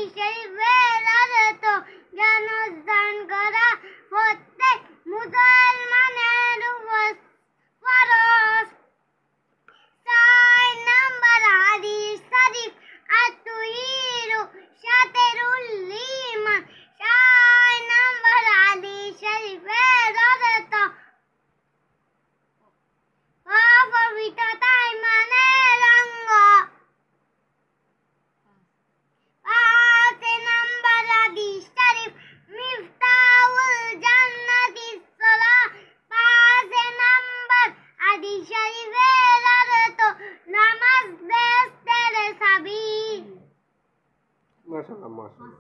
হাদিস শরীফের অর্থ জ্ঞান করা প্রত্যেক মুসলমানের উপর ফরজ। 6 নম্বর হাদিস শরীফ আত-তাহীরু শাতরুল ঈমান। 6 নম্বর হাদিস শরীফের অর্থ পবিত্রতা ঈমানের অঙ্গ। 5 নম্বর হাদিস শরীফ মিফতাহুল জান্নাতিস সালাহ। 5 নম্বর হাদিস শরীফের অর্থ নামাজ বেহেশতের চাবি। মাশাআল্লাহ মাশাআল্লাহ।